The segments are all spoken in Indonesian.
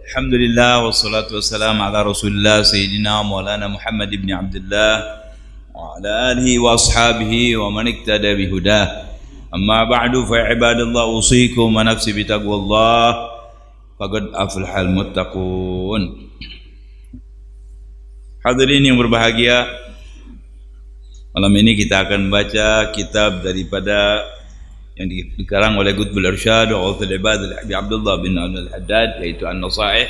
Alhamdulillah wassalatu wassalamu ala Rasulillah Sayyidina Maulana Muhammad ibn Abdullah wa ala alihi wa ashabihi wa man iktada bihudah. Amma ba'du fa ibadallah usikum wa nafsi bitaqwallah faqad aflahal muttaqun. Hadirin yang berbahagia, malam ini kita akan baca kitab daripada yang dikarang oleh Qutbul Irsyad wa Ghawthul Ibad Al-Habib Abdullah bin Al-Haddad, yaitu An-Nasaih,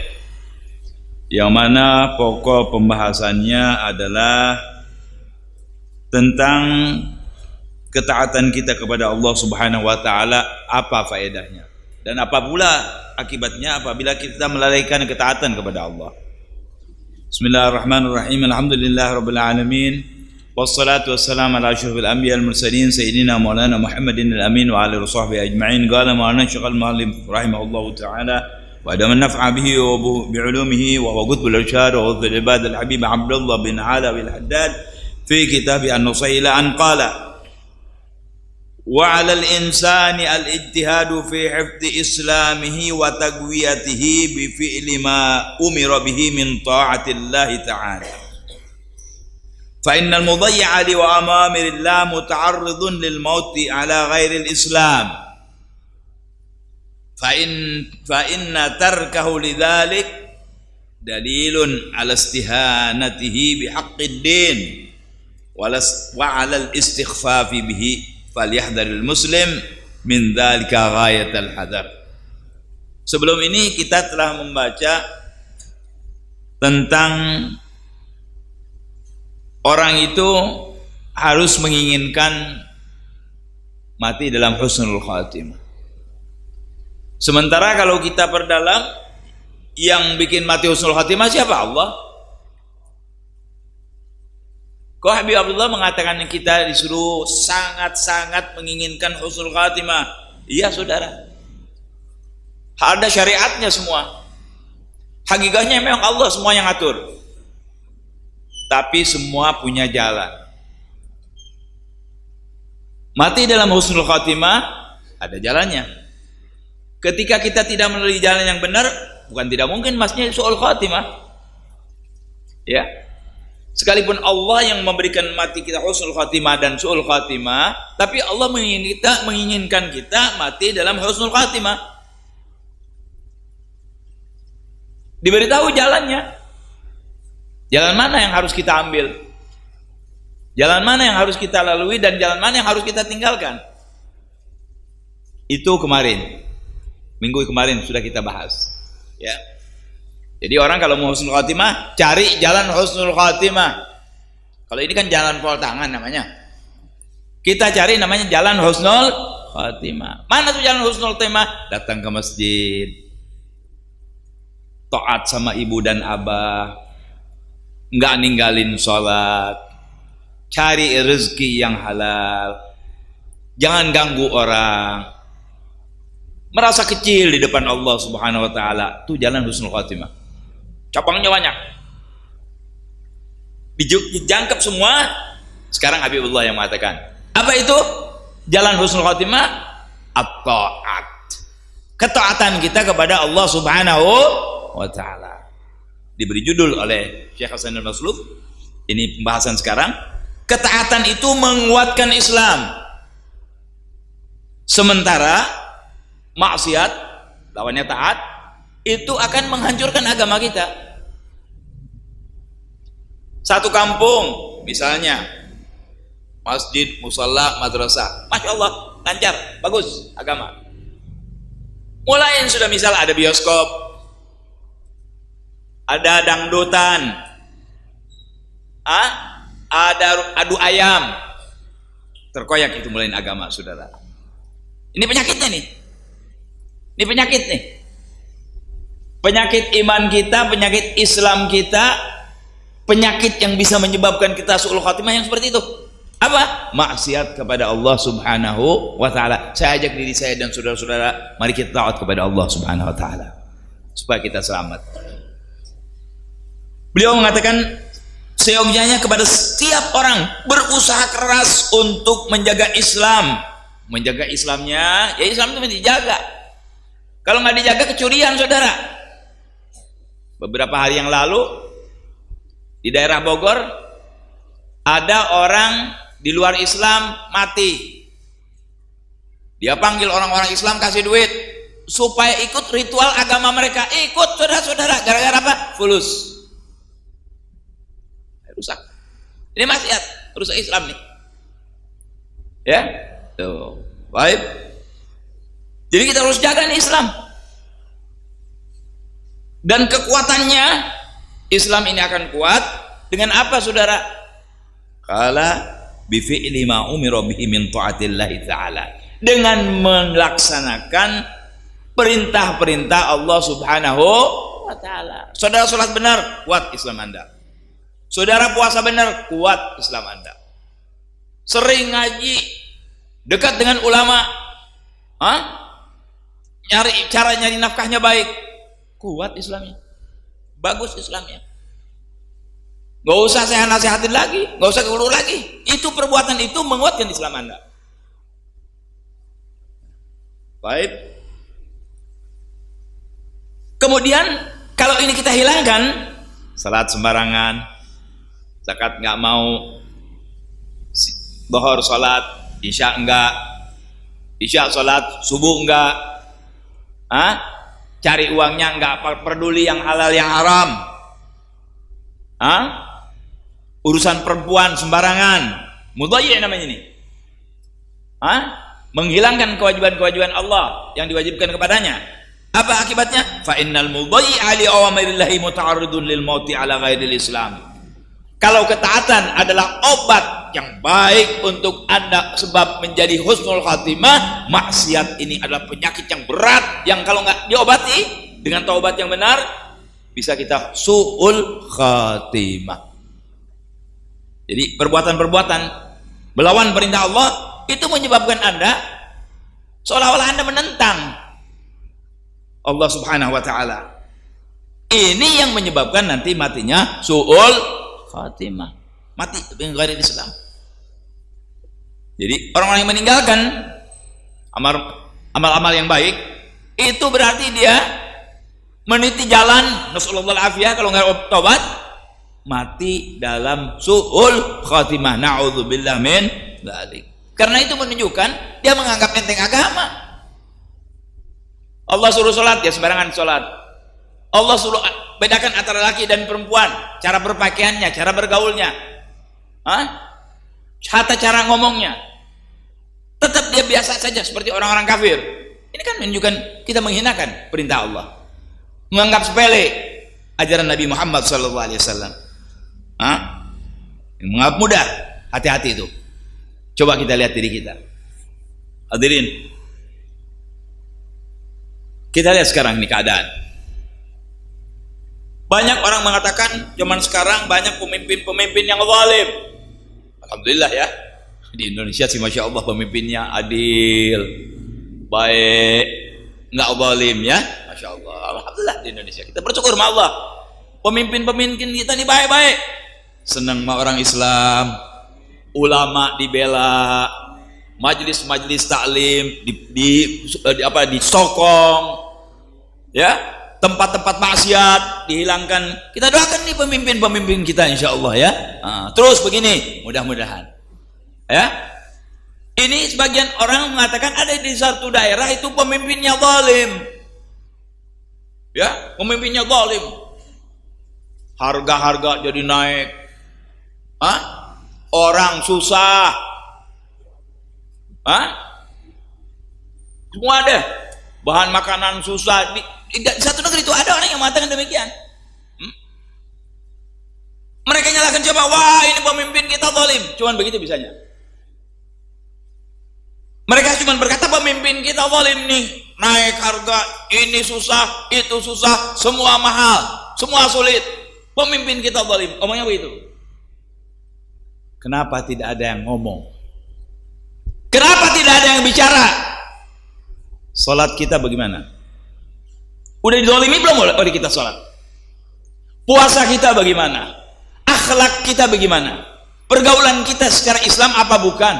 yang mana pokok pembahasannya adalah tentang ketaatan kita kepada Allah Subhanahu wa taala, apa faedahnya dan apa pula akibatnya apabila kita melalaikan ketaatan kepada Allah. Bismillahirrahmanirrahim. Alhamdulillahirabbil alamin. Wassalatu wassalamu ala asyrafil anbiya wal mursalin sayyidina Maulana Muhammadin al-amin wa ala alihi washabbihi ajma'in. Qala Maulana Syekh al-Muallim rahimahullahu taala wa adama naf'a bihi wa bi 'ulumihi wa Qutbul Irsyad wa Ghawthul Ibad al-Habib Abdullah bin Alawi al-Haddad fi kitab An-Nasaih an qala wa 'ala al-insani al-ijtihadu fi hifdhi islamihi wa taqwiyatihi bi fi'li ma umira bihi min ta'ati Allah ta'ala. فإن المضيع لأوامر الله متعرض للموت على غير الإسلام فإن تركه لذلك دليل على استهانته بحق الدين وعلى الاستخفاف به فليحذر المسلم من ذلك غاية الحذر. Sebelum ini kita telah membaca tentang orang itu harus menginginkan mati dalam husnul khatimah. Sementara kalau kita perdalam, yang bikin mati husnul khatimah siapa? Allah. Kok Habib Abdullah mengatakan kita disuruh sangat-sangat menginginkan husnul khatimah? Iya saudara, ada syariatnya semua. Hakikatnya memang Allah semua yang atur, tapi semua punya jalan. Mati dalam husnul khatimah ada jalannya. Ketika kita tidak melalui jalan yang benar, bukan tidak mungkin masnya su'ul khatimah. Ya. Sekalipun Allah yang memberikan mati kita husnul khatimah dan su'ul khatimah, tapi Allah menginginkan kita mati dalam husnul khatimah. Diberitahu jalannya. Jalan mana yang harus kita ambil? Jalan mana yang harus kita lalui dan jalan mana yang harus kita tinggalkan? Itu kemarin, minggu kemarin sudah kita bahas. Ya. Jadi orang kalau mau husnul khatimah, cari jalan husnul khatimah. Kalau ini kan jalan pol tangan namanya. Kita cari namanya jalan husnul khatimah. Mana tuh jalan husnul khatimah? Datang ke masjid, taat sama ibu dan abah, nggak ninggalin sholat, cari rezeki yang halal, jangan ganggu orang, merasa kecil di depan Allah Subhanahu wa taala. Itu jalan husnul khatimah. Cabangnya banyak, dijangkep semua. Sekarang Habibullah yang mengatakan, apa itu jalan husnul khatimah? At-ta'at, ketaatan kita kepada Allah Subhanahu wa taala. Diberi judul oleh Syekh Hasan al-Masluf, ini pembahasan sekarang. Ketaatan itu menguatkan Islam, sementara maksiat, lawannya taat, itu akan menghancurkan agama kita. Satu kampung misalnya, masjid, musalla, madrasah, masya Allah, lancar, bagus agama. Mulai sudah misal ada bioskop, ada dangdutan, ada adu ayam, terkoyak, itu mulai agama, saudara. Ini penyakitnya nih. Ini penyakit nih. Penyakit iman kita, penyakit Islam kita, penyakit yang bisa menyebabkan kita su'ul khatimah yang seperti itu. Apa? Maksiat kepada Allah Subhanahu wa taala. Saya ajak diri saya dan saudara-saudara, mari kita taat kepada Allah Subhanahu wa taala supaya kita selamat. Beliau mengatakan seyogyanya kepada setiap orang berusaha keras untuk menjaga Islam. Menjaga Islamnya, ya Islam itu dijaga. Kalau nggak dijaga kecurian, saudara. Beberapa hari yang lalu di daerah Bogor ada orang di luar Islam mati. Dia panggil orang-orang Islam kasih duit supaya ikut ritual agama mereka. Ikut saudara-saudara, gara-gara apa? Fulus. Rusak. Ini maksiat, rusak Islam nih. Ya, tuh. Baik. Jadi kita harus jaga nih Islam. Dan kekuatannya Islam ini akan kuat dengan apa, saudara? Qala bi fi'li ma umira bihi min ta'atillahi ta'ala. Dengan melaksanakan perintah-perintah Allah Subhanahu wa taala. Saudara salat benar, kuat Islam Anda. Saudara puasa benar, kuat Islam Anda. Sering ngaji, dekat dengan ulama, cara nyari nafkahnya baik, kuat Islamnya, bagus Islamnya. Gak usah saya nasihatin lagi, gak usah guru lagi. Itu perbuatan itu menguatkan Islam Anda. Baik. Kemudian kalau ini kita hilangkan, salat sembarangan, zakat nggak mau, Zuhur salat, Isya enggak, Isya salat, subuh enggak, cari uangnya enggak peduli yang halal yang haram, urusan perempuan sembarangan, mudayyi' namanya ini, menghilangkan kewajiban-kewajiban Allah yang diwajibkan kepadanya. Apa akibatnya? Fa innal mudayyi'a li awamirillahi muta'arridun lil mauti ala ghairil Islam. Kalau ketaatan adalah obat yang baik untuk Anda sebab menjadi husnul khatimah, maksiat ini adalah penyakit yang berat yang kalau nggak diobati dengan taubat yang benar bisa kita su'ul khatimah. Jadi perbuatan-perbuatan melawan perintah Allah itu menyebabkan Anda seolah-olah Anda menentang Allah Subhanahu wa taala. Ini yang menyebabkan nanti matinya su'ul khatimah, mati dengan ghairil Islam. Jadi orang-orang yang meninggalkan amal-amal yang baik itu berarti dia meniti jalan nasallallahu alafiyah, kalau nggak tobat mati dalam su'ul khatimah, na'udzubillah min dzalik. Karena itu menunjukkan dia menganggap enteng agama. Allah suruh sholat, ya sembarangan sholat. Allah suruh bedakan antara laki dan perempuan, cara berpakaiannya, cara bergaulnya, cara ngomongnya, tetap dia biasa saja seperti orang-orang kafir. Ini kan menunjukkan kita menghinakan perintah Allah, menganggap sepele ajaran Nabi Muhammad SAW, menganggap mudah. Hati-hati itu. Coba kita lihat diri kita, hadirin. Kita lihat sekarang ini keadaan. Banyak orang mengatakan zaman sekarang banyak pemimpin-pemimpin yang zalim. Alhamdulillah ya, di Indonesia sih masya Allah pemimpinnya adil, baik, nggak zalim ya, masya Allah. Alhamdulillah di Indonesia kita bersyukur sama Allah. Pemimpin-pemimpin kita ini baik-baik, senang sama orang Islam, ulama dibela, majelis-majelis taklim disokong, ya. Tempat-tempat maksiat dihilangkan. Kita doakan nih pemimpin-pemimpin kita insya Allah ya. Terus begini, mudah-mudahan ya. Ini sebagian orang mengatakan ada di satu daerah itu pemimpinnya zalim, ya, pemimpinnya zalim, harga-harga jadi naik, orang susah, semua ada, bahan makanan susah. Di satu negeri itu ada orang yang mengatakan demikian. Mereka nyalakan coba, wah ini pemimpin kita zalim. Cuman begitu bisanya. Mereka cuma berkata pemimpin kita zalim nih, naik harga, ini susah, itu susah, semua mahal, semua sulit. Pemimpin kita zalim. Omongnya begitu. Kenapa tidak ada yang ngomong? Kenapa tidak ada yang bicara? Salat kita bagaimana? Udah dizalimi belum oleh kita sholat? Puasa kita bagaimana? Akhlak kita bagaimana? Pergaulan kita secara Islam apa bukan?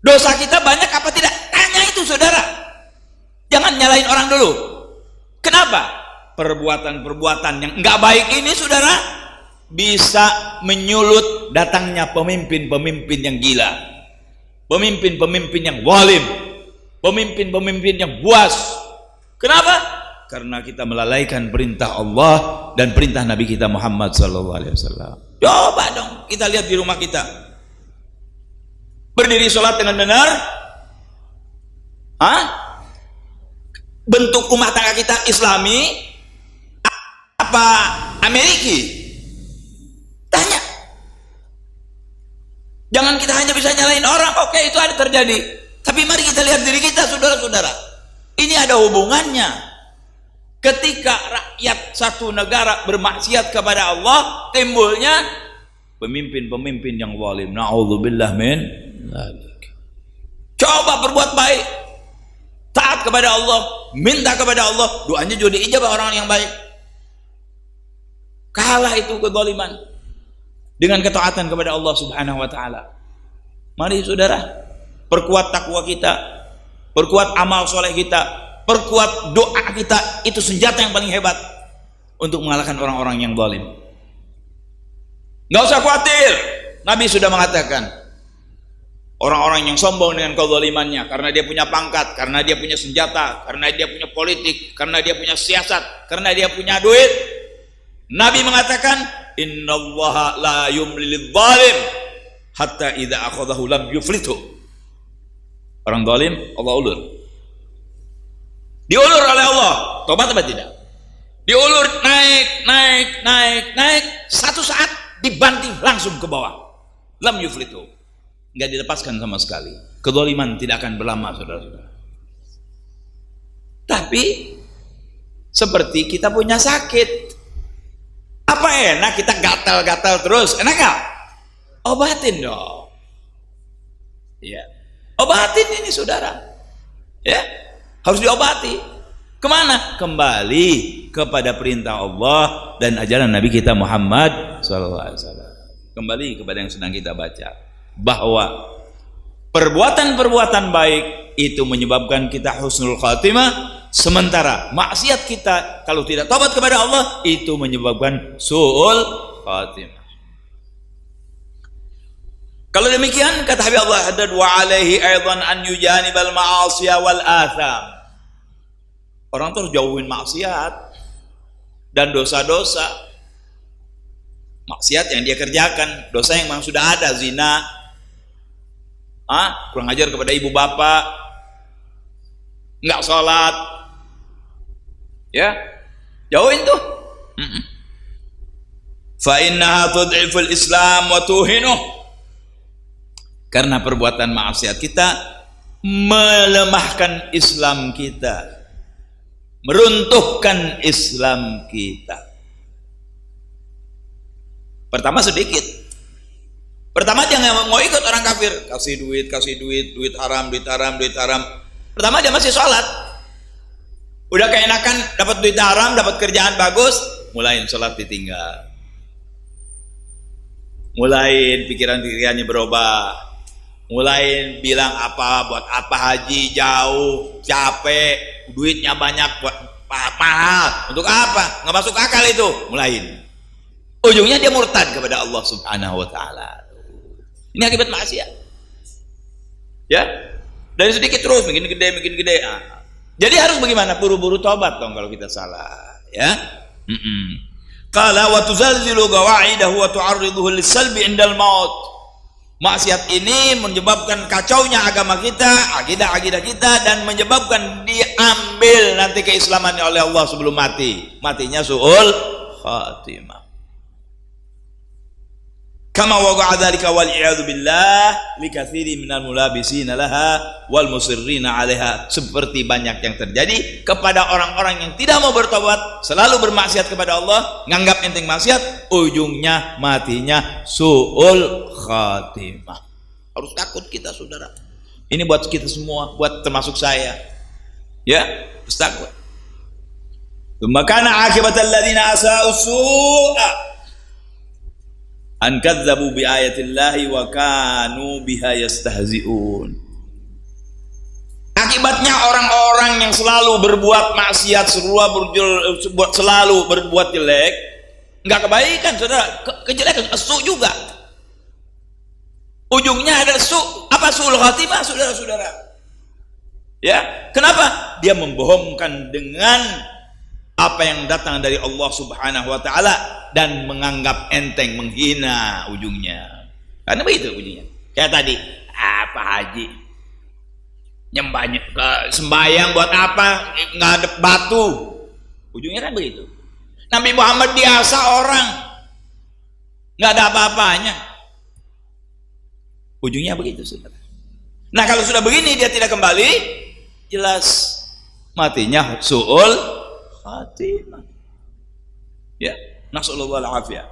Dosa kita banyak apa tidak? Tanya itu saudara. Jangan nyalahin orang dulu. Kenapa? perbuatan-perbuatan yang enggak baik ini, saudara, bisa menyulut datangnya pemimpin-pemimpin yang gila, pemimpin-pemimpin yang zalim, pemimpin-pemimpin yang buas. Kenapa? Karena kita melalaikan perintah Allah dan perintah Nabi kita Muhammad SAW. Coba dong kita lihat di rumah kita, berdiri sholat dengan benar, bentuk rumah tangga kita Islami apa Ameriki? Tanya. Jangan kita hanya bisa nyalain orang. Oke, itu ada terjadi, tapi mari kita lihat diri kita, saudara-saudara. Ini ada hubungannya. Ketika rakyat satu negara bermaksiat kepada Allah, timbulnya pemimpin-pemimpin yang zalim. Na'udzubillah min dzalik. Coba berbuat baik, taat kepada Allah, minta kepada Allah, doanya juga diijabah orang yang baik. Kalah itu kezaliman dengan ketaatan kepada Allah Subhanahu wa taala. Mari saudara, perkuat takwa kita, perkuat amal soleh kita, perkuat doa kita. Itu senjata yang paling hebat untuk mengalahkan orang-orang yang zalim. Nggak usah khawatir, Nabi sudah mengatakan, orang-orang yang sombong dengan kezalimannya karena dia punya pangkat, karena dia punya senjata, karena dia punya politik, karena dia punya siasat, karena dia punya duit, Nabi mengatakan, innallaha la yumlil zalim hatta idza akhadahu lam yuflithu. Orang zalim Allah ulur. Diulur oleh Allah. Tobat apa tidak? Diulur, naik. Satu saat dibanting langsung ke bawah. Lam yuflithu. Enggak dilepaskan sama sekali. Kezaliman tidak akan berlama, saudara-saudara. Tapi seperti kita punya sakit. Apa enak kita gatal-gatal terus? Enak gak? Obatin dong. Ya. Obatin ini, saudara. Ya. Harus diobati. Kemana? Kembali kepada perintah Allah dan ajaran Nabi kita Muhammad SAW. Kembali kepada yang sedang kita baca, bahwa perbuatan-perbuatan baik itu menyebabkan kita husnul khatimah, sementara maksiat kita kalau tidak tobat kepada Allah itu menyebabkan su'ul khatimah. Kalau demikian, kata Habib Allah Haddad, wa alaihi aidan an yujanibal ma'asiyah wal atham. Orang tuh harus jauhin maksiat dan dosa-dosa. Maksiat yang dia kerjakan, dosa yang memang sudah ada, zina, kurang ajar kepada ibu bapak, enggak sholat, ya, jauhin tuh. Fa innaha tud'iful Islam wa tuhinuh. Karena perbuatan maksiat kita melemahkan Islam kita, meruntuhkan Islam kita. Pertama sedikit. Pertama dia nggak mau ikut orang kafir, kasih duit, duit haram. Pertama dia masih sholat, udah keenakan dapat duit haram, dapat kerjaan bagus, mulain sholat ditinggal, mulain pikiran-pikirannya berubah. Mulai bilang apa, buat apa haji jauh, capek, duitnya banyak, buat mahal, untuk apa? Nggak masuk akal itu. Mulain. Ujungnya dia murtad kepada Allah Subhanahu wa taala. Ini akibat maksiat. Ya. Dari sedikit terus makin gede. Jadi harus bagaimana? Buru-buru tobat dong kalau kita salah, ya. Qala wa tuzalzilu qawaidahu wa tu'arriduhu lis-salbi 'indal maut. Maksiat ini menyebabkan kacaunya agama kita, akidah kita, dan menyebabkan diambil nanti keislamannya oleh Allah sebelum mati. Matinya su'ul khatimah. Kama waqa'a dzalika wal a'yadu billah likatsiri minal mulabisina laha wal musirrina 'alaiha. Seperti banyak yang terjadi kepada orang-orang yang tidak mau bertobat, selalu bermaksiat kepada Allah, nganggap enteng maksiat, ujungnya matinya su'ul khatimah. Harus takut kita, saudara. Ini buat kita semua, buat termasuk saya. Ya, harus takut. Makana akibatal ladzina asa'u su'a an kadzabu bi ayatillahi wa kanu biha yastahzi'un. Akibat Akibatnya orang-orang yang selalu berbuat maksiat, selalu berbuat jelek, nggak kebaikan, saudara, kejelekan, su juga. Ujungnya ada apa suul khatimah, saudara-saudara. Ya, kenapa? Dia membohongkan dengan apa yang datang dari Allah Subhanahu wa taala dan menganggap enteng, menghina ujungnya. Karena begitu ujungnya. Kayak tadi, apa haji? Nyembahnya sembahyang buat apa? Ngadep batu. Ujungnya kan begitu. Nabi Muhammad biasa orang, nggak ada apa-apanya. Ujungnya begitu, saudara. Nah, kalau sudah begini dia tidak kembali, jelas matinya su'ul khatimah. Ya, nasallallahu alaihi.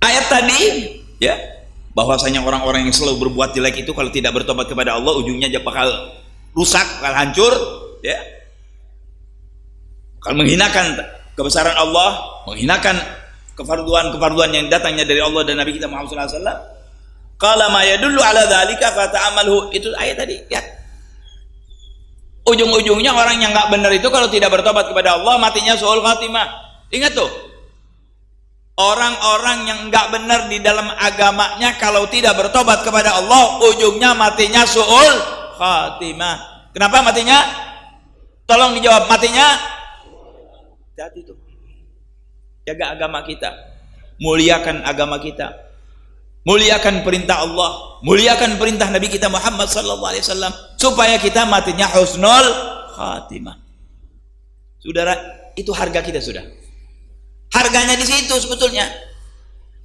Ayat tadi, ya, bahwasanya orang-orang yang selalu berbuat jelek itu kalau tidak bertobat kepada Allah, ujungnya dia bakal rusak, bakal hancur, ya. Bakal menghinakan kebesaran Allah, menghinakan kefarduan yang datangnya dari Allah dan Nabi kita Muhammad sallallahu alaihi wasallam. Qala ma yadullu ala dzalika fata'amalhu. Itu ayat tadi, ya. Ujung-ujungnya orang yang nggak benar itu kalau tidak bertobat kepada Allah matinya su'ul khatimah. Ingat tuh, orang-orang yang nggak benar di dalam agamanya kalau tidak bertobat kepada Allah ujungnya matinya su'ul khatimah. Kenapa matinya? Tolong dijawab, matinya hati itu. Jaga agama kita, muliakan agama kita, muliakan perintah Allah, muliakan perintah Nabi kita Muhammad sallallahu alaihi wasallam supaya kita matinya husnul khatimah. Saudara, itu harga kita sudah. Harganya di situ sebetulnya.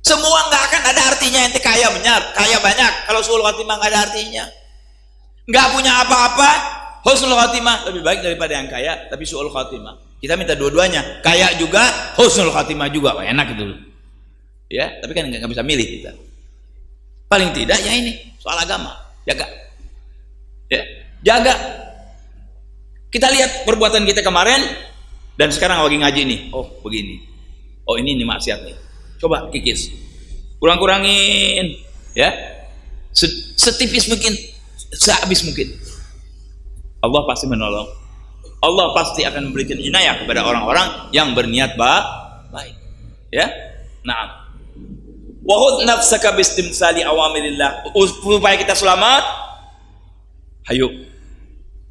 Semua nggak akan ada artinya ente kaya banyak kalau su'ul khatimah nggak ada artinya. Nggak punya apa-apa, husnul khatimah lebih baik daripada yang kaya tapi su'ul khatimah. Kita minta dua-duanya, kaya juga, husnul khatimah juga. Wah, enak itu. Ya, tapi kan nggak bisa milih kita. Paling tidak ya ini soal agama, jaga. Ya, jaga. Kita lihat perbuatan kita kemarin dan sekarang lagi ngaji nih. Oh, begini. Oh, ini maksiat nih. Coba kikis. Kurang-kurangin, ya. Setipis mungkin, sehabis mungkin. Allah pasti menolong. Allah pasti akan memberikan inayah kepada orang-orang yang berniat baik. Ya. Nah, wa hud nafsaka bistimsali awamirillah. Supaya kita selamat, hayo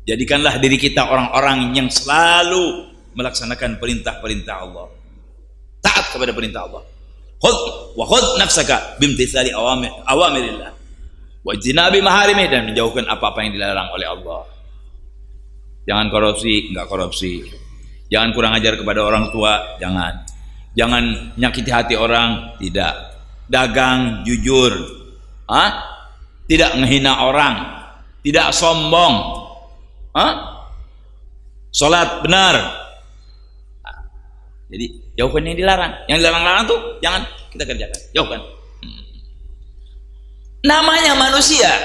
jadikanlah diri kita orang-orang yang selalu melaksanakan perintah-perintah Allah, taat kepada perintah Allah. Wa hud nafsaka bimtithali awamirillah wa ijtinabi maharimih, dan menjauhkan apa-apa yang dilarang oleh Allah. Jangan korupsi, enggak korupsi. Jangan kurang ajar kepada orang tua, jangan. Jangan nyakiti hati orang, tidak. Dagang jujur, tidak menghina orang, tidak sombong, sholat benar. Jadi jauhkan yang dilarang. Yang dilarang-larang tuh jangan kita kerjakan, jauhkan. Namanya manusia,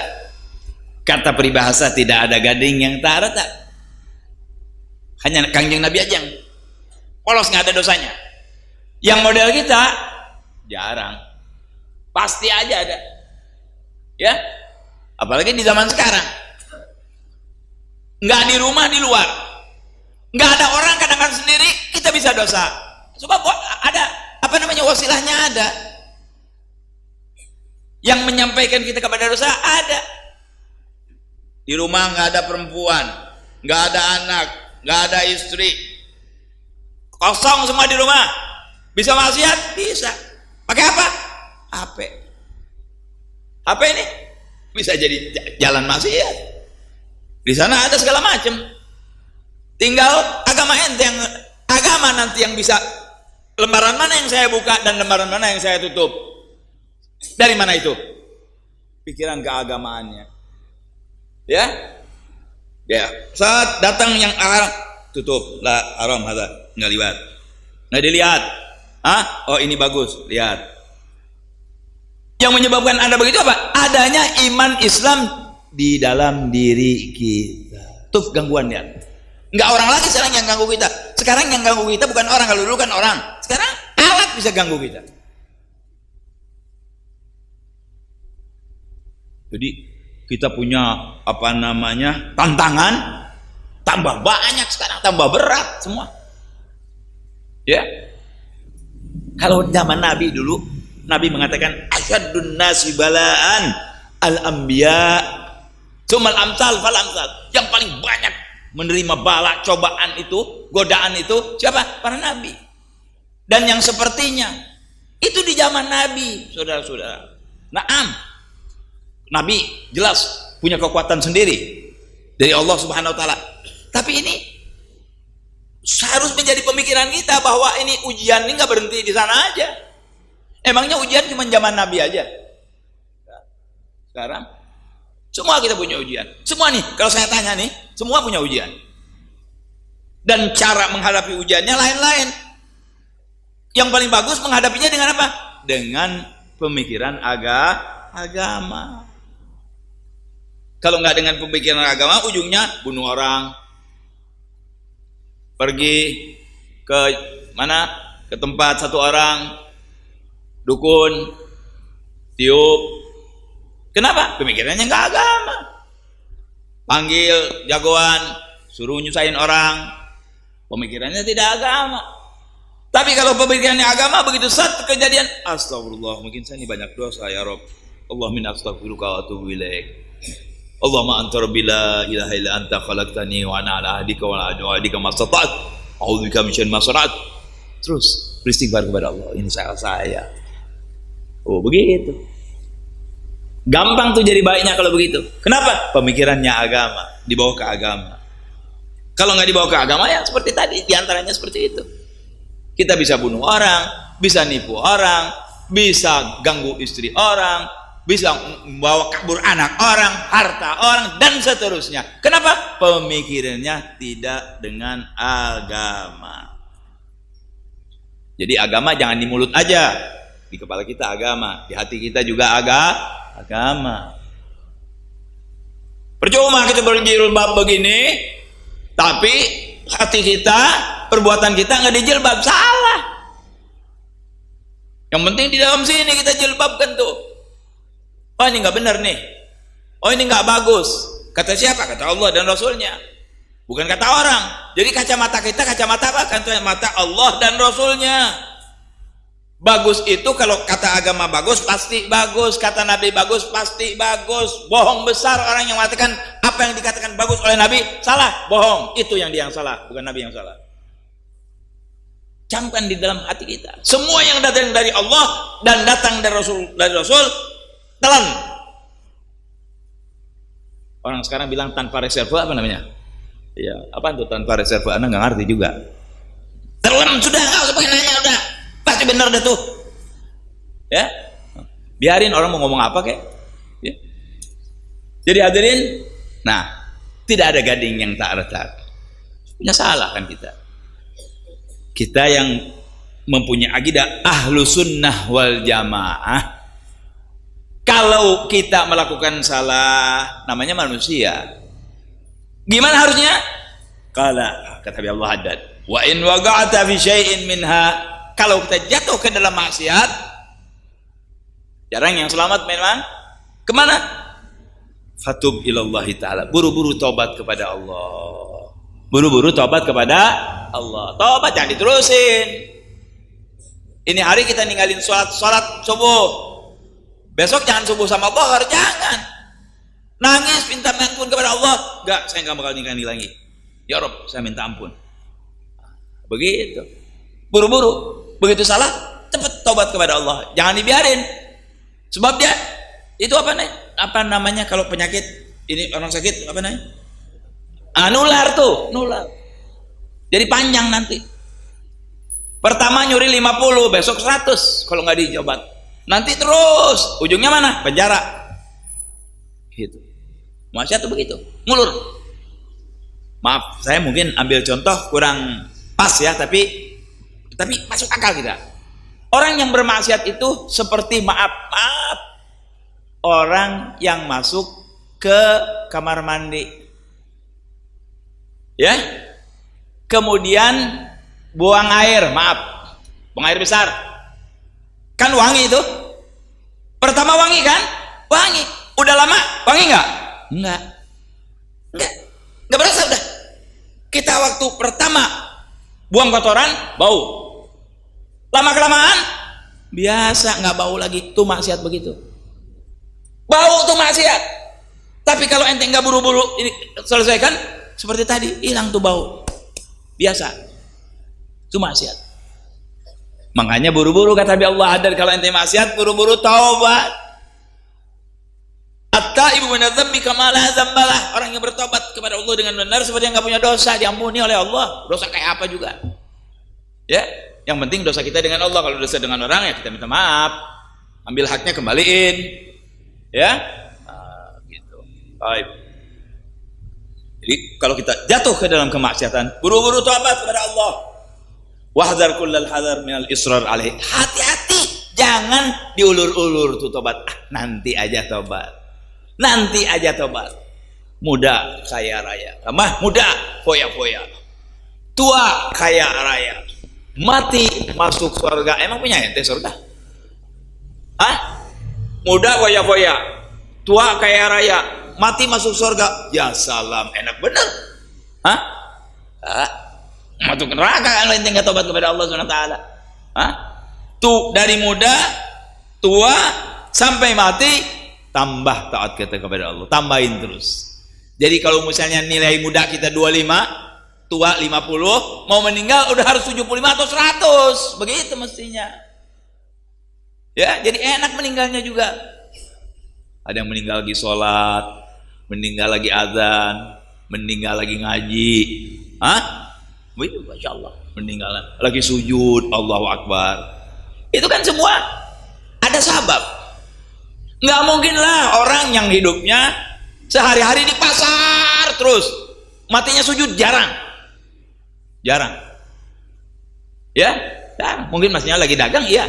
kata peribahasa, tidak ada gading yang tak retak. Hanya Kangjeng Nabi aja yang polos, nggak ada dosanya. Yang model kita jarang, pasti aja ada, ya. Apalagi di zaman sekarang, nggak di rumah, di luar, nggak ada orang, kadang-kadang sendiri kita bisa dosa. Sebab ada apa namanya, wasilahnya ada. Yang menyampaikan kita kepada dosa ada. Di rumah nggak ada perempuan, nggak ada anak, nggak ada istri, kosong semua di rumah. Bisa maksiat? Bisa. Pakai apa? HP. HP ini bisa jadi jalan maksiat. Di sana ada segala macam. Tinggal agama ente yang, agama nanti yang bisa, lembaran mana yang saya buka dan lembaran mana yang saya tutup. Dari mana itu? Pikiran keagamaannya. Ya? Ya, saat datang yang haram, tutup, lah haram, ada nggak lihat, nggak dilihat. Oh ini bagus, lihat. Yang menyebabkan Anda begitu apa? Adanya iman Islam di dalam diri kita. Tuh gangguan ya. Nggak orang lagi sekarang yang ganggu kita. Sekarang yang ganggu kita bukan orang, kalau dulu kan orang. Sekarang alat bisa ganggu kita. Jadi kita punya apa namanya tantangan, tambah banyak sekarang, tambah berat semua. Ya, kalau zaman Nabi dulu, Nabi mengatakan asyaddun nasi balaan al-anbiya, cumal amsal fal amsal. Yang paling banyak menerima bala, cobaan itu, godaan itu siapa? Para nabi. Dan yang sepertinya itu di zaman Nabi, saudara-saudara. Naam, Nabi jelas punya kekuatan sendiri dari Allah Subhanahu wa taala. Tapi ini harus menjadi pemikiran kita bahwa ini ujian ini nggak berhenti di sana aja. Emangnya ujian cuma zaman Nabi aja? Sekarang semua kita punya ujian. Semua nih, kalau saya tanya nih, semua punya ujian. Dan cara menghadapi ujiannya lain-lain. Yang paling bagus menghadapinya dengan apa? Dengan pemikiran agama. Kalau nggak dengan pemikiran agama, ujungnya bunuh orang, pergi ke mana? Ke tempat satu orang, dukun, tiup. Kenapa? Pemikirannya nggak agama. Panggil jagoan, suruh nyusahin orang, pemikirannya tidak agama. Tapi kalau pemikirannya agama, begitu saat kejadian, astagfirullah, mungkin saya ini banyak dosa ya Rob. Allah min astaghfiruka wa atubu ilaik. Allahumma anta rabbi la ilaha illa anta khalaqtani wa ana ala ahdika wa ala ahdika mastata'at. A'udzubika min syarri ma sana'at. Terus beristighfar kepada Allah. Ini salah saya. Oh, begitu. Gampang tuh jadi baiknya kalau begitu. Kenapa? Pemikirannya agama, dibawa ke agama. Kalau nggak dibawa ke agama ya seperti tadi, diantaranya seperti itu. Kita bisa bunuh orang, bisa nipu orang, bisa ganggu istri orang, bisa membawa kabur anak orang, harta orang, dan seterusnya. Kenapa? Pemikirannya tidak dengan agama. Jadi agama jangan di mulut aja, di kepala kita agama, di hati kita juga agama. Percuma kita berjilbab begini, tapi hati kita, perbuatan kita nggak dijilbab, salah. Yang penting di dalam sini kita jilbabkan tuh. Oh ini nggak benar nih. Oh ini nggak bagus. Kata siapa? Kata Allah dan Rasulnya. Bukan kata orang. Jadi kacamata kita kacamata apa? Kacamata Allah dan Rasulnya. Bagus itu kalau kata agama bagus pasti bagus, kata Nabi bagus pasti bagus. Bohong besar orang yang mengatakan apa yang dikatakan bagus oleh Nabi salah, bohong. Itu yang dia yang salah, bukan Nabi yang salah. Camkan di dalam hati kita. Semua yang datang dari Allah dan datang dari Rasul telan. Orang sekarang bilang tanpa reserve apa namanya? Ya, apa itu tanpa reserve? Anda nggak ngerti juga. Telan sudah, nggak usah pakai nanya, udah pasti benar dah tuh. Ya, biarin orang mau ngomong apa kek. Ya. Jadi hadirin, nah tidak ada gading yang tak retak. Punya salah kan kita. Kita yang mempunyai akidah ahlu sunnah wal jamaah, kalau kita melakukan salah, namanya manusia. Gimana harusnya? Kala kata Allah Haddad, wa in waqa'ta fi syai'in minha, kalau kita jatuh ke dalam maksiat, jarang yang selamat memang. Kemana? Fatub ilallahi ta'ala, buru-buru taubat kepada Allah. Buru-buru taubat kepada Allah. Taubat jangan diterusin. Ini hari kita ninggalin sholat subuh, besok jangan subuh sama bohor, jangan. Nangis minta ampun kepada Allah. Enggak, saya enggak bakal ninggalin lagi. Ya Rob, saya minta ampun. Begitu. Buru-buru. Begitu salah, cepat taubat kepada Allah. Jangan dibiarin. Sebab dia itu apa namanya kalau penyakit ini orang sakit apa namanya? Nular tuh, nular. Jadi panjang nanti. Pertama nyuri 50, besok 100 kalau nggak dicobat. Nanti terus, ujungnya mana? Penjara. Gitu. Manusia tuh begitu, ngulur. Maaf, saya mungkin ambil contoh kurang pas ya, tapi masuk akal kita. Orang yang bermaksiat itu seperti maaf, orang yang masuk ke kamar mandi. Ya, kemudian buang air, buang air besar, kan wangi itu. Pertama wangi kan, wangi. Udah lama wangi nggak? Nggak berasa udah. Kita waktu pertama buang kotoran bau, lama kelamaan biasa nggak bau lagi. Tuh maksiat begitu, bau tuh maksiat. Tapi kalau ente nggak buru-buru ini selesaikan, seperti tadi hilang tuh bau, biasa. Itu maksiat. Makanya buru-buru kata Allah, hadar kalau ente maksiat buru-buru taubat. At-taibu minadz-dzambi kama la dzambalah. Orang yang bertobat kepada Allah dengan benar seperti yang nggak punya dosa, diampuni oleh Allah. Dosa kayak apa juga. Ya, yang penting dosa kita dengan Allah. Kalau dosa dengan orang ya kita minta maaf, ambil haknya kembaliin. Ya, gitu. Baik. Jadi kalau kita jatuh ke dalam kemaksiatan, buru-buru tobat kepada Allah. Wahdar kullal hadar minal israr alaih. Hati-hati, jangan diulur-ulur tuh tobat. Nanti aja tobat. Nanti aja tobat. Muda kaya raya, muda foya-foya, tua kaya raya, mati masuk surga. Emang punya ente surga? Muda foya-foya, tua kaya raya, mati masuk surga. Ya salam, enak bener. Masuk neraka kalau ente nggak tobat kepada Allah Subhanahu wa taala. Tuh dari muda, tua sampai mati, tambah taat kita kepada Allah, tambahin terus. Jadi kalau misalnya nilai muda kita 25, tua 50, mau meninggal udah harus 75 atau 100, begitu mestinya. Ya, jadi enak meninggalnya juga. Ada yang meninggal lagi sholat, meninggal lagi azan, meninggal lagi ngaji. Begitu, masya Allah, meninggal lagi sujud, Allahu Akbar. Itu kan semua ada sabab. Nggak mungkin lah orang yang hidupnya sehari-hari di pasar terus, matinya sujud jarang. Ya, mungkin masnya lagi dagang, iya.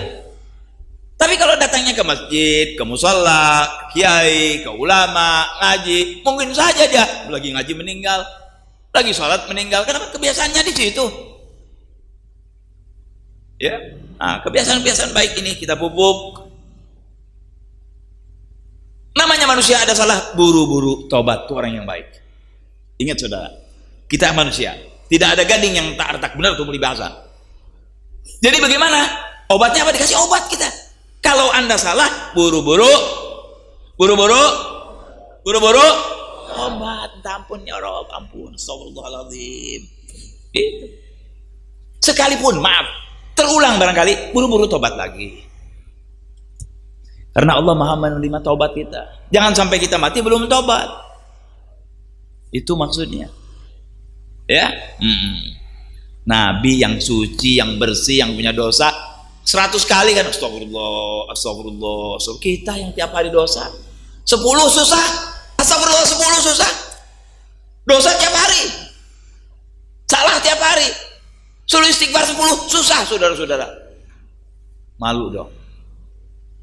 Tapi kalau datangnya ke masjid, ke musala, kiai, ke ulama, ngaji, mungkin saja dia lagi ngaji meninggal, lagi sholat meninggal. Kenapa? Kebiasaannya di situ. Ya, kebiasaan-kebiasaan baik ini kita pupuk. Namanya manusia ada salah, buru-buru tobat, itu orang yang baik. Ingat saudara, kita manusia, tidak ada gading yang tak retak benar tumbuh di bahasa. Jadi bagaimana? Obatnya apa? Dikasih obat kita. Kalau anda salah, buru-buru obat. Ampun ya Rabb, ampun, astagfirullahaladzim. Itu. Sekalipun maaf, terulang barangkali, buru-buru tobat lagi. Karena Allah Maha menerima taubat kita. Jangan sampai kita mati belum taubat. Itu maksudnya. Ya. Nabi yang suci, yang bersih, yang punya dosa 100 kali kan astagfirullah. Kita yang tiap hari dosa 10 susah. Astagfirullah 10 susah. Dosa tiap hari. Salah tiap hari. Suruh istighfar 10 susah, saudara-saudara. Malu dong.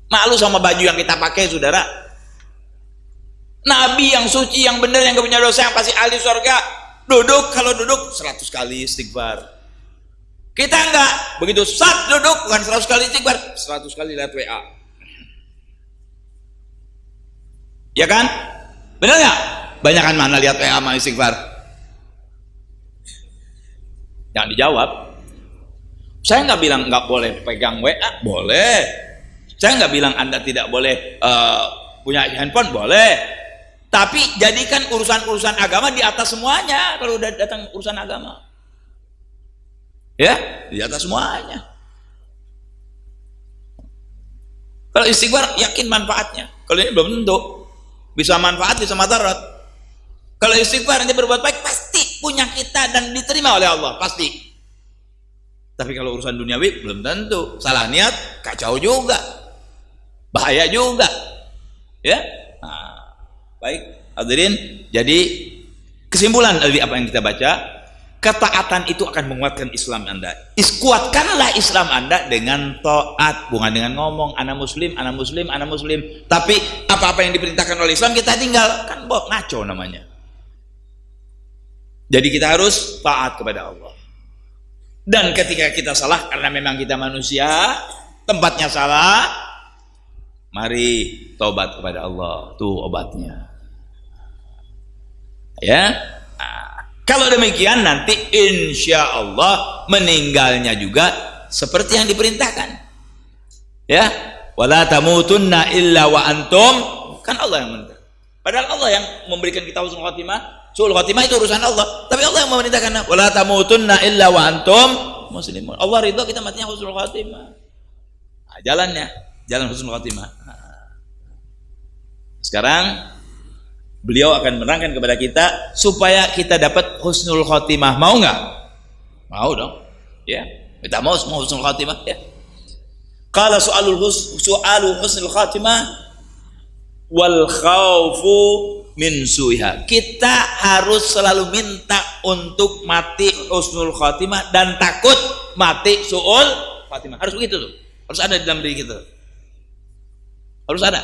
Malu sama baju yang kita pakai, saudara. Nabi yang suci, yang benar, yang gak punya dosa, yang pasti ahli surga, kalau duduk 100 kali istighfar. Kita enggak, begitu saat duduk bukan 100 kali istighfar, 100 kali lihat WA. Ya kan? Benar nggak? Banyakan mana lihat WA sama istighfar? Jangan dijawab. Saya nggak bilang nggak boleh pegang WA, boleh. Saya nggak bilang Anda tidak boleh punya handphone, boleh. Tapi jadikan urusan-urusan agama di atas semuanya. Kalau udah datang urusan agama, ya di atas semuanya. Kalau istighfar yakin manfaatnya. Kalau ini belum tentu. Bisa manfaat, bisa madarat. Kalau istighfar nanti berbuat baik, pasti punya kita dan diterima oleh Allah, pasti. Tapi kalau urusan duniawi belum tentu. Salah niat, kacau juga. Bahaya juga, ya. Baik, hadirin. Jadi kesimpulan dari apa yang kita baca, ketaatan itu akan menguatkan Islam Anda. Kuatkanlah Islam Anda dengan taat, bukan dengan ngomong ana muslim. Tapi apa-apa yang diperintahkan oleh Islam kita tinggal, kan ngaco namanya. Jadi kita harus taat kepada Allah. Dan ketika kita salah, karena memang kita manusia, tempatnya salah, Mari taubat kepada Allah, tuh obatnya. Ya, kalau demikian nanti insya Allah meninggalnya juga seperti yang diperintahkan. Ya, wala tamutunna illa wa antum, kan Allah yang memerintah. Padahal Allah yang memberikan kita husnul khatimah. Su'ul khatimah itu urusan Allah, tapi Allah yang memerintahkan wala tamutunna illa wa antum muslimun. Allah ridho kita matinya husnul khatimah. Nah, jalannya, jalan husnul khatimah. Sekarang beliau akan menerangkan kepada kita supaya kita dapat husnul khatimah. Mau nggak? Mau dong. Ya, kita mau semua husnul khatimah. Ya. Qala su'alu husnul khatimah wal khaufu min su'iha. Kita harus selalu minta untuk mati husnul khatimah dan takut mati su'ul khatimah. Harus begitu tuh. Harus ada di dalam diri kita. Harus ada.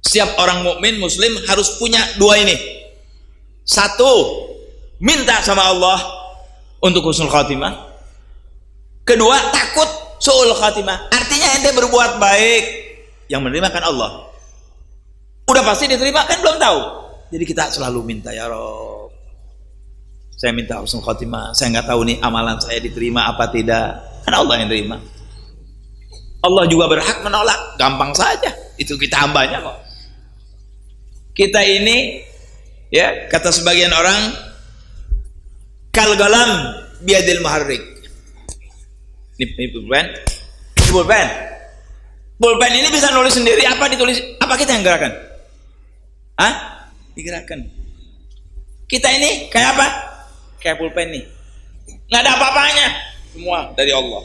Setiap orang mukmin muslim harus punya dua ini. Satu, minta sama Allah untuk husnul khatimah. Kedua, takut su'ul khatimah. Artinya ente berbuat baik, yang menerima kan Allah. Udah pasti diterima kan belum tahu. Jadi kita selalu minta, ya Rob, saya minta husnul khatimah. Saya nggak tahu nih amalan saya diterima apa tidak. Kan Allah yang terima. Allah juga berhak menolak. Gampang saja. Itu kita hambanya kok. Kita ini, ya, kata sebagian orang, kal galam biadil muharrik. Ini pulpen. Ini pulpen. Pulpen ini bisa nulis sendiri, apa ditulis, apa kita yang gerakan? Hah? Digerakkan. Kita ini kayak apa? Kayak pulpen nih. Nggak ada apa-apanya. Semua dari Allah.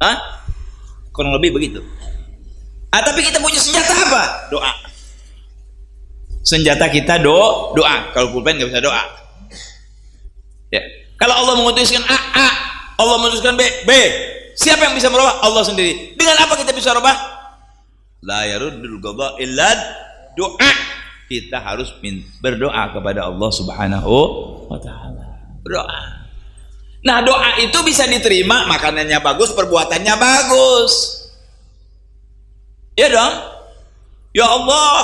Hah? Kurang lebih begitu. Tapi kita punya senjata apa? Doa. Senjata kita doa. Kalau pulpen nggak bisa doa. Ya. Kalau Allah memutuskan A, Allah memutuskan B. Siapa yang bisa merubah? Allah sendiri. Dengan apa kita bisa merubah? La yaruddul qada illa doa. Kita harus berdoa kepada Allah Subhanahu wa taala. Berdoa. Nah, doa itu bisa diterima, makanannya bagus, perbuatannya bagus. Ya dong? Ya Allah,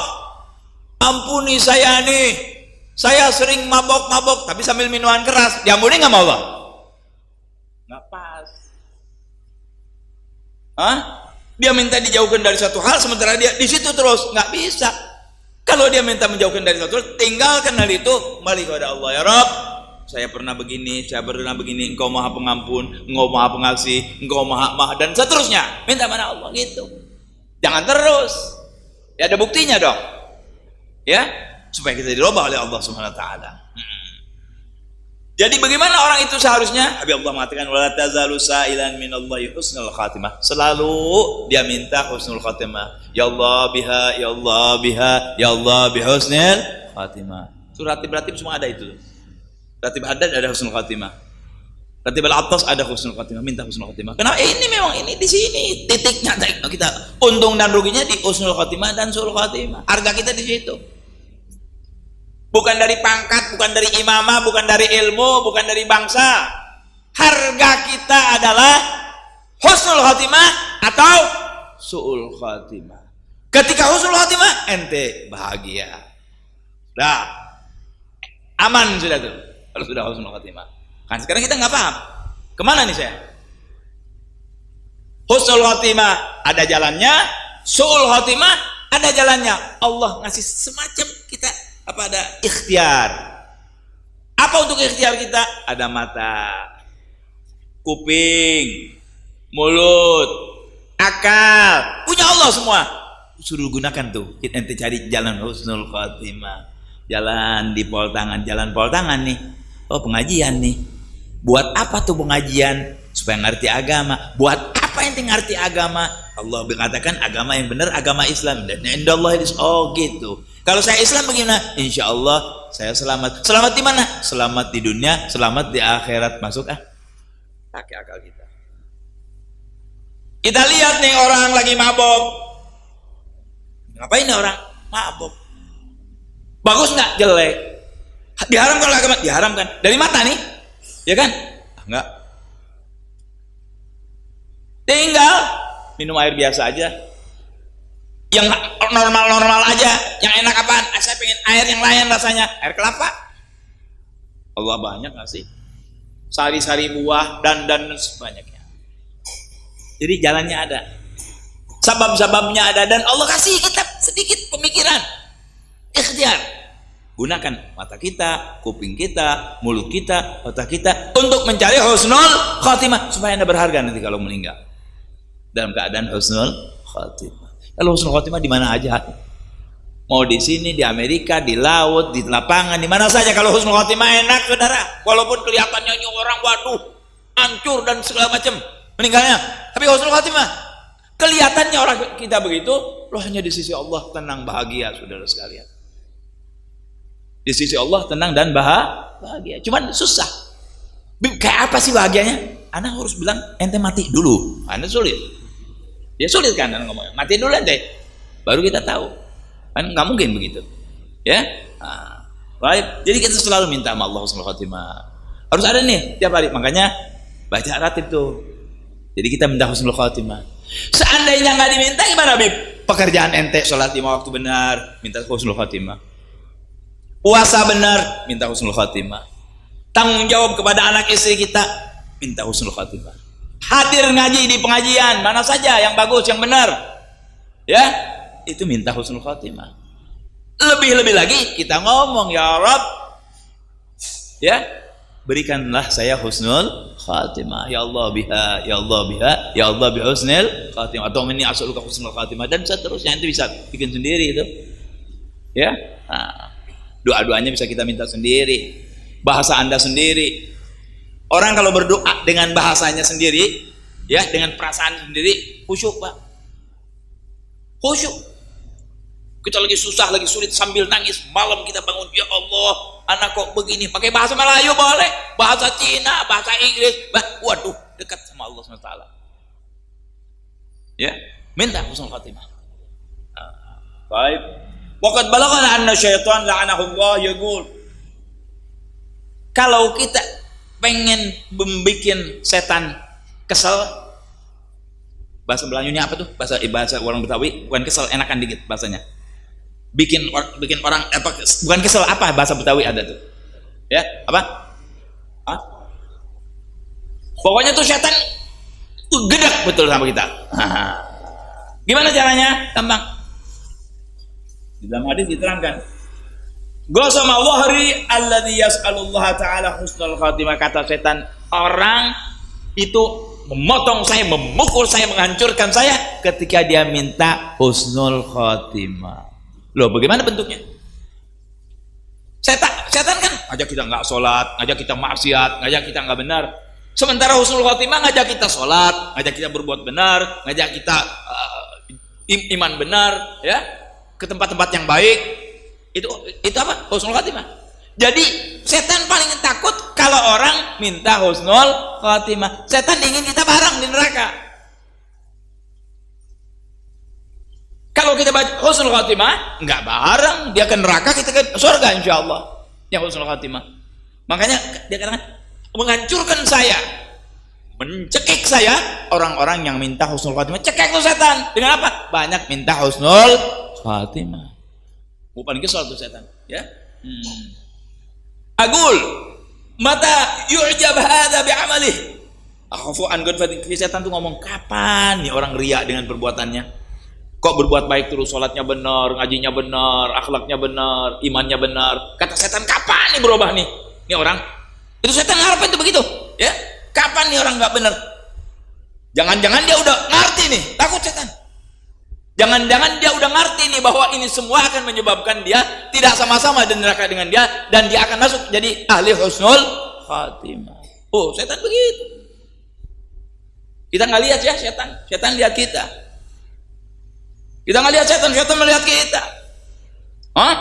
ampuni saya nih. Saya sering mabok-mabok tapi sambil minuman keras. Diampuni nggak sama Allah? Nggak pas. Hah? Dia minta dijauhkan dari satu hal sementara dia di situ terus, nggak bisa. Kalau dia minta menjauhkan dari satu hal, tinggalkan hal itu, kembali kepada Allah. Ya Rabb, saya pernah begini, Engkau Maha Pengampun, Engkau Maha Pengasih, Engkau Maha dan seterusnya. Minta pada Allah gitu. Jangan terus. Ya ada buktinya dong. Ya, supaya kita dirubah oleh Allah Subhanahu wa taala. Jadi bagaimana orang itu seharusnya? Habis Allah mengatakan wala tazalu sa'ilan minallahi husnul khatimah. Selalu dia minta husnul khatimah. Ya Allah biha, ya Allah biha, ya Allah bihusnil khatimah. Surah Ratib semua ada itu. Ratib Haddad ada husnul khatimah. Ratib al-Attas ada husnul khatimah, minta husnul khatimah. Kenapa? Ini memang ini di sini titiknya kita. Untung dan ruginya di husnul khatimah dan su'ul khatimah. Harga kita di situ. Bukan dari pangkat, bukan dari imamah, bukan dari ilmu, bukan dari bangsa. Harga kita adalah husnul khatimah atau su'ul khatimah. Ketika husnul khatimah, ente bahagia. Dah, aman sudah tuh. Kalau sudah husnul khatimah. Kan sekarang kita nggak paham. Kemana nih saya? Husnul khatimah ada jalannya, su'ul khatimah ada jalannya. Allah ngasih semacam kita apa ada ikhtiar. Apa untuk ikhtiar kita? Ada mata, kuping, mulut, akal. Punya Allah semua. Suruh gunakan tuh. Kita nanti cari jalan husnul khatimah. Jalan di pol tangan, jalan pol tangan nih. Oh, pengajian nih. Buat apa tuh pengajian? Supaya ngerti agama. Buat apa ente ngerti agama? Allah mengatakan agama yang benar agama Islam. Dan indallah oh gitu. Kalau saya Islam bagaimana? Insya Allah saya selamat. Selamat di mana? Selamat di dunia, selamat di akhirat. Masuk pakai akal kita. Kita lihat nih orang lagi mabok. Ngapain nih orang? Mabok. Bagus nggak? Jelek. Diharamkan oleh agama? Diharamkan. Dari mata nih, ya kan? Enggak. Tinggal minum air biasa aja. Yang normal-normal aja. Yang enak apaan? Saya pengen air yang lain rasanya. Air kelapa. Allah banyak ngasih. Sari-sari buah dan sebanyaknya. Jadi jalannya ada. Sabab-sababnya ada. Dan Allah kasih kita sedikit pemikiran. Ikhtiar. Gunakan mata kita, kuping kita, mulut kita, otak kita untuk mencari husnul khatimah. Supaya Anda berharga nanti kalau meninggal. Dalam keadaan husnul khatimah. Kalau husnul khatimah di mana aja, mau di sini, di Amerika, di laut, di lapangan, di mana saja. Kalau husnul khatimah enak, saudara. Walaupun kelihatannya orang, waduh, hancur dan segala macam meninggalnya, tapi husnul khatimah, kelihatannya orang kita begitu, rohnya di sisi Allah tenang, bahagia, saudara sekalian. Di sisi Allah tenang dan bahagia. Cuman susah. Kayak apa sih bahagianya? Anda harus bilang ente mati dulu. Anda sulit. Ya sulit kan ngomong, mati dulu ente, baru kita tahu. Kan nggak mungkin begitu, ya. Baik, jadi kita selalu minta sama Allah husnul khatimah. Harus ada nih tiap hari, makanya baca ratib tuh. Jadi kita minta husnul khatimah. Seandainya nggak diminta gimana, Bib? Pekerjaan ente, sholat 5 waktu benar, minta husnul khatimah. Puasa benar, minta husnul khatimah. Tanggung jawab kepada anak istri kita, minta husnul khatimah. Hadir ngaji di pengajian mana saja yang bagus, yang benar, ya, itu minta husnul khatimah. Lebih-lebih lagi kita ngomong, ya Rabb, ya, berikanlah saya husnul khatimah, ya Allah biha, ya Allah biha, ya Allah bi husnul khatimah, atau ini as'aluka husnul khatimah, dan seterusnya. Itu bisa bikin sendiri itu, ya. Doa-doanya bisa kita minta sendiri, bahasa Anda sendiri. Orang kalau berdoa dengan bahasanya sendiri, ya, dengan perasaan sendiri, khusyuk, Pak. Khusyuk. Kita lagi susah, lagi sulit, sambil nangis, malam kita bangun, ya Allah, anak kok begini, pakai bahasa Melayu boleh, bahasa Cina, bahasa Inggris, waduh, dekat sama Allah SWT. Ya, minta husnul khatimah. Baik. Waqad balaghana anna syaitan la'anahullah yaqul. Kalau kita pengen membikin setan kesel, bahasa Melayunya apa tuh? Bahasa orang Betawi, bukan kesel, enakan dikit bahasanya. Bikin orang apa? Bukan kesel, apa bahasa Betawi ada tuh? Ya, apa? Hah? Pokoknya tuh setan gedak betul sama kita. Gimana caranya? Gampang. Di dalam hadis diterangkan. Gosama wahri alladhi yas'alullah ta'ala husnul khatimah. Kata setan, orang itu memotong saya, memukul saya, menghancurkan saya ketika dia minta husnul khatimah. Loh, bagaimana bentuknya? Setan kan ngajak kita nggak sholat, ngajak kita maksiat, ngajak kita nggak benar. Sementara husnul khatimah ngajak kita sholat, ngajak kita berbuat benar, ngajak kita iman benar, ya, ke tempat-tempat yang baik. Itu apa? Husnul khatimah. Jadi setan paling takut kalau orang minta husnul khatimah. Setan ingin kita bareng di neraka. Kalau kita baca husnul khatimah, enggak bareng, dia ke neraka, kita ke surga insyaallah. Yang husnul khatimah. Makanya dia katakan menghancurkan saya, mencekik saya orang-orang yang minta husnul khatimah. Cekik tuh setan. Dengan apa? Banyak minta husnul khatimah. Paling kesal tuh setan, ya. Agul mata yu'jab hadza bi'amalih akhafu an ghadfatin. Setan tuh ngomong, kapan nih orang riya dengan perbuatannya? Kok berbuat baik terus, sholatnya benar, ngajinya benar, akhlaknya benar, imannya benar. Kata setan, kapan nih berubah nih orang? Itu setan ngarepin tuh begitu, ya. Kapan nih orang nggak benar? Jangan-jangan dia udah ngerti nih, takut setan. Jangan-jangan dia udah ngerti nih bahwa ini semua akan menyebabkan dia tidak sama-sama di neraka dengan dia, dan dia akan masuk jadi ahli husnul khatimah. Oh, setan begitu. Kita nggak lihat ya setan lihat kita. Kita nggak lihat setan melihat kita. Hah?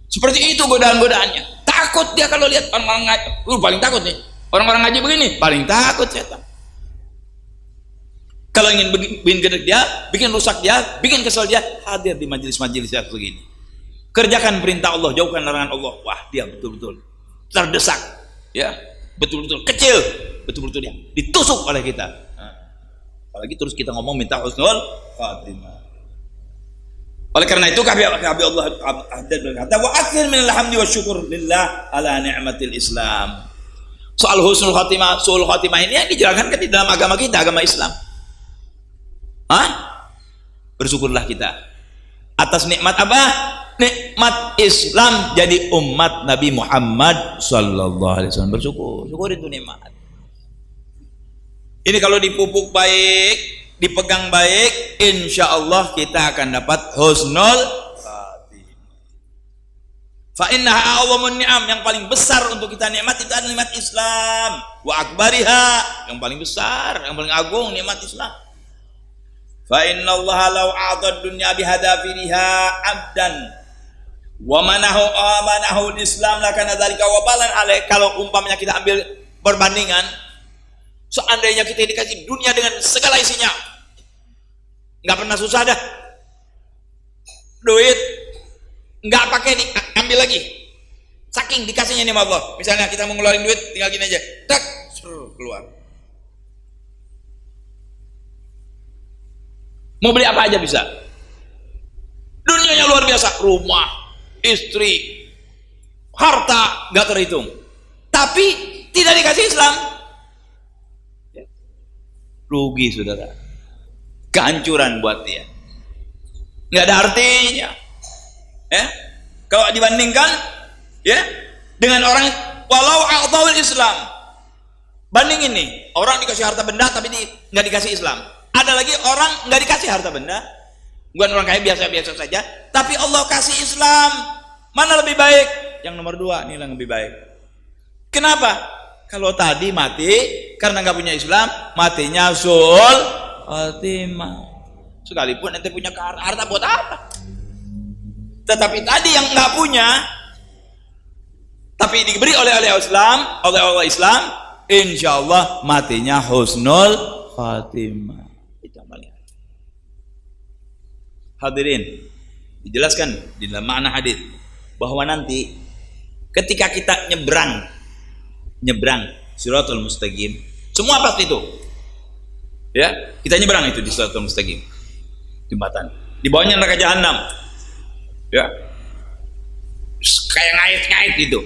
Seperti itu godaan-godaannya. Takut dia kalau lihat orang-orang ngaji. Paling takut nih. Orang-orang ngaji begini, paling takut setan. Kalau ingin bikin gedek dia, bikin rusak dia, bikin kesel dia, hadir di majelis-majelis yang begini. Kerjakan perintah Allah, jauhkan larangan Allah. Wah, dia betul-betul terdesak, ya, betul-betul kecil, betul-betul dia ditusuk oleh kita. Apalagi terus kita ngomong minta husnul khatimah. Oleh karena itu kami Allah berkata wa aktsir minal hamdi wasyukur lillah ala ni'matil Islam. Soal husnul khatimah, suul khatimah ini yang dijalankan di dalam agama kita, agama Islam. Bersyukurlah kita atas nikmat apa? Nikmat Islam jadi umat Nabi Muhammad sallallahu alaihi wasallam. Bersyukur, syukur itu nikmat. Ini kalau dipupuk baik, dipegang baik, insya Allah kita akan dapat husnul khatimah. Fa innaha a'zamun ni'am, yang paling besar untuk kita nikmat itu adalah nikmat Islam. Wa akbariha, yang paling besar, yang paling agung nikmat Islam. Fa innallaha law a'ta dunya bihadafiriha 'abdan wa manahu al-islam lakana dzalika wabalan alaih. Kalau umpamanya kita ambil perbandingan, seandainya kita dikasih dunia dengan segala isinya, nggak pernah susah dah, duit nggak pakai ambil lagi, saking dikasihnya nih Allah. Misalnya kita mau ngeluarin duit, tinggal gini aja, tak keluar. Mau beli apa aja bisa. Dunianya luar biasa, rumah, istri, harta nggak terhitung, tapi tidak dikasih Islam, rugi saudara, kehancuran buat dia, nggak ada artinya. Kalau dibandingkan dengan orang walau a'tawil Islam, bandingin nih, orang dikasih harta benda tapi nggak dikasih Islam. Ada lagi orang nggak dikasih harta benda, bukan orang kaya, biasa-biasa saja, tapi Allah kasih Islam. Mana lebih baik? Yang nomor 2 nih yang lebih baik. Kenapa? Kalau tadi mati karena nggak punya Islam, matinya suul khatimah. Sekalipun ente punya harta buat apa? Tetapi tadi yang nggak punya, tapi diberi oleh Islam, oleh Allah Islam, insya Allah matinya husnul khatimah. Itu paling. Hadirin, dijelaskan di dalam makna hadis bahwa nanti ketika kita nyebrang Shirathul Mustaqim, semua pasti itu. Kita nyebrang itu di Shirathul Mustaqim. Jembatan. Di bawahnya neraka Jahanam. Kayak ngait-ngait gitu.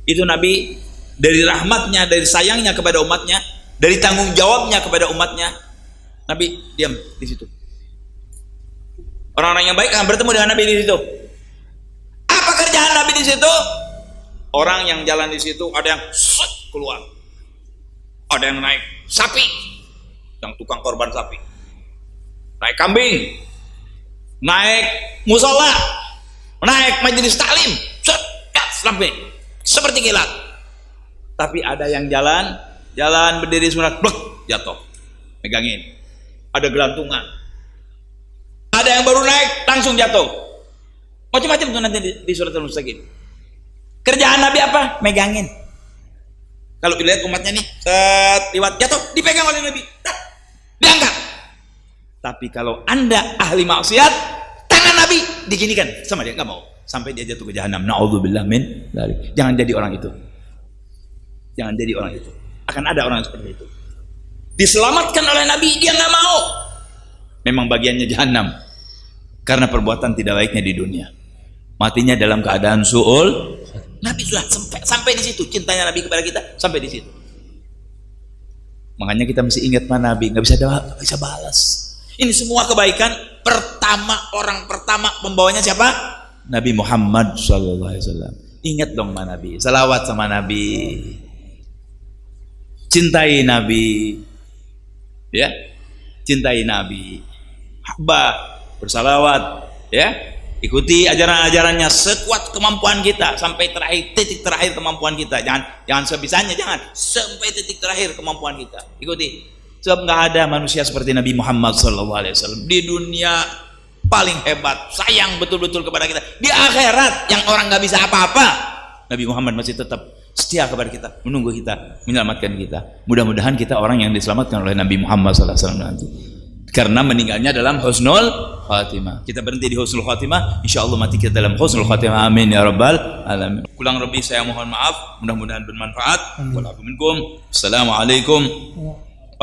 Itu Nabi dari rahmatnya, dari sayangnya kepada umatnya, dari tanggung jawabnya kepada umatnya, Nabi diam di situ. Orang-orang yang baik akan bertemu dengan Nabi di situ. Apa kerjaan Nabi di situ? Orang yang jalan di situ ada yang keluar, ada yang naik sapi, yang tukang korban sapi, naik kambing, naik musola, naik majelis taklim, sampai seperti kilat. Tapi ada yang jalan berdiri sunat, blek, jatuh, megangin, ada gelantungan, ada yang baru naik langsung jatuh, macam-macam tuh nanti di Shirathul Mustaqim. Kerjaan Nabi apa? Megangin. Kalau dilihat umatnya nih, lewat jatuh, dipegang oleh Nabi, diangkat. Tapi kalau anda ahli maksiat, tangan Nabi diginikan sama dia, nggak mau, sampai dia jatuh ke jahanam. Na'udzubillah min dzalik. Jangan jadi orang itu. Jangan jadi orang itu. Akan ada orang seperti itu. Diselamatkan oleh Nabi, dia nggak mau. Memang bagiannya jahanam karena perbuatan tidak baiknya di dunia. Matinya dalam keadaan su'ul. Nabi sudah sampai di situ, cintanya Nabi kepada kita sampai di situ. Makanya kita mesti ingat mana Nabi, nggak bisa balas. Ini semua kebaikan orang pertama pembawanya siapa? Nabi Muhammad SAW. Ingat dong mana Nabi, salawat sama Nabi, cintai Nabi, cintai Nabi, habba, bersalawat, ikuti ajaran-ajarannya sekuat kemampuan kita sampai titik terakhir kemampuan kita. Jangan sebisanya, jangan sampai titik terakhir kemampuan kita. Ikuti. Sebab nggak ada manusia seperti Nabi Muhammad SAW di dunia, paling hebat, sayang betul-betul kepada kita. Di akhirat yang orang nggak bisa apa-apa, Nabi Muhammad masih tetap setia kepada kita, menunggu kita, menyelamatkan kita. Mudah-mudahan kita orang yang diselamatkan oleh Nabi Muhammad SAW nanti. Karena meninggalnya dalam husnul khatimah. Kita berhenti di husnul khatimah, insyaallah mati kita dalam husnul khatimah. Amin ya rabbal alamin. Kurang lebih saya mohon maaf, mudah-mudahan bermanfaat. Walakum minkum. Assalamualaikum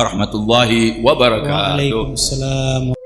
warahmatullahi wabarakatuh. Waalaikumsalam.